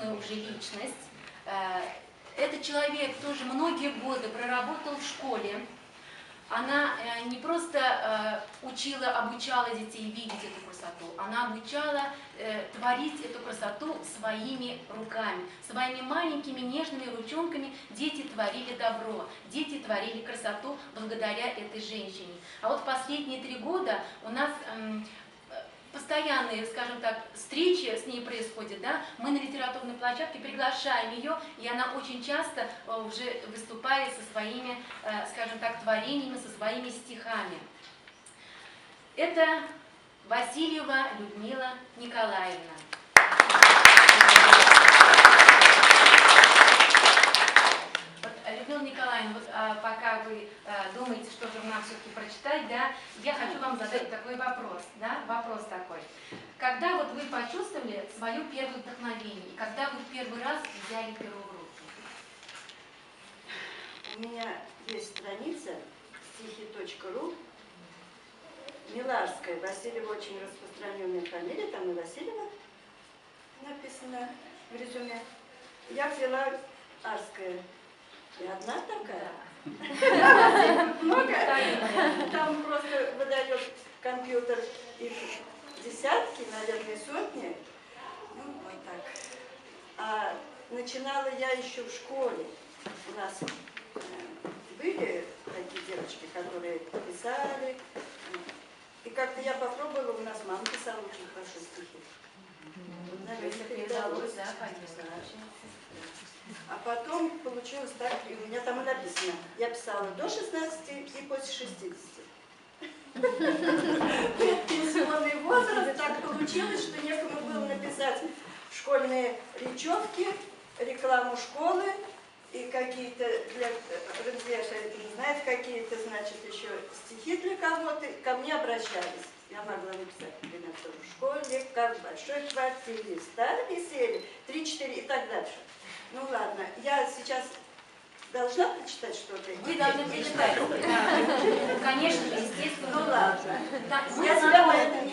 известную уже личность. Этот человек тоже многие годы проработал в школе. Она не просто обучала детей видеть эту красоту, она обучала творить эту красоту своими руками. Своими маленькими нежными ручонками дети творили добро, дети творили красоту благодаря этой женщине. А вот в последние 3 года у нас постоянные, скажем так, встречи с ней происходят, да? Мы на литературной площадке приглашаем ее, и она очень часто уже выступает со своими, скажем так, творениями, со своими стихами. Это Васильева Людмила Николаевна. Людмила Николаевна, вот пока вы думаете, что же нам все-таки прочитать, да, я хочу вам задать такой вопрос, да, вопрос такой. Когда вот вы почувствовали свое первое вдохновение, и когда вы первый раз взяли перо в руки? У меня есть страница стихи.ру, Миларская, Васильева очень распространенная фамилия, там и Васильева написано в резюме. Я взяла Арская. И одна такая? Много? Там просто выдает компьютер их десятки, наверное, сотни. Ну, вот так. А начинала я еще в школе. У нас были такие девочки, которые писали. И как-то я попробовала, у нас мама писала очень хорошо стихи. Передалось, да, конечно. А потом получилось так, и у меня там и написано, я писала до 16 и после 60. Пенсионный возраст, так получилось, что некому было написать школьные речевки, рекламу школы и какие-то для Рензеша, не знает, какие-то, значит, еще стихи для кого-то, ко мне обращались. Я могла написать, например, в школе, как в большой квартире, стали сели, 3-4 и так дальше. Ну ладно, я сейчас должна прочитать что-то? Вы должны прочитать. Конечно, естественно. Ну ладно. Да, мы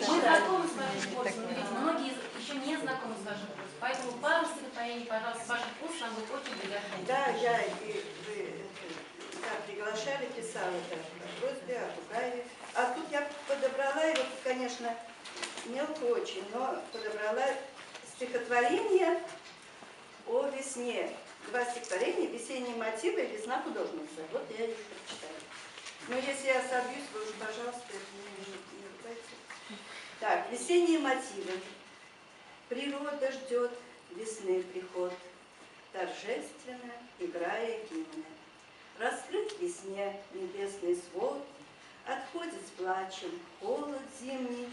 знакомы с вашим курсом, но ведь многие еще не знакомы с вашим курсом. Поэтому пару стихотворений, пожалуйста, ваших курсов нам будет очень приятно. Да, я и вы приглашали, писала даже о просьбе, о Бугаеве. А тут я подобрала, и вот, конечно, мелко очень, но подобрала стихотворение о весне. 2 стихотворения, весенние мотивы и весна художница. Вот я их прочитаю. Но если я собьюсь, вы уж, пожалуйста, не ругайте. Так, весенние мотивы. Природа ждет весны приход, торжественно играя гимны. Раскрыт весне небесный свод, отходит с плачем холод зимний.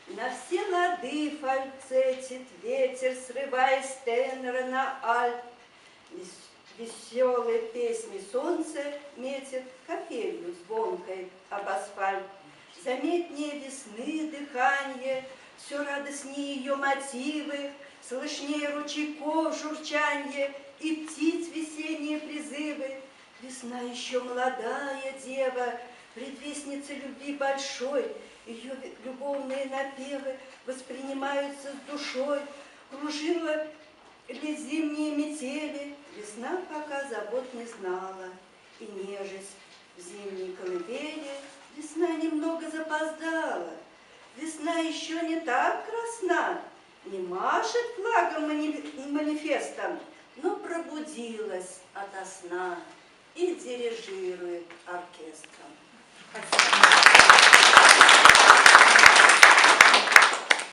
На все лады фальцетит ветер, срывая с тенора на альт. Веселые песни солнце метит капелью звонкой об асфальт. Заметнее весны дыханье, все радостнее ее мотивы, слышнее ручейков журчанье и птиц весенние призывы. Весна еще молодая дева, предвестница любви большой, ее любовные напевы воспринимаются с душой. Кружила ли зимние метели, весна пока забот не знала, и нежесть в зимней колыбели весна немного запоздала. Весна еще не так красна, не машет флагом и манифестом, но пробудилась ото сна и дирижирует оркестром.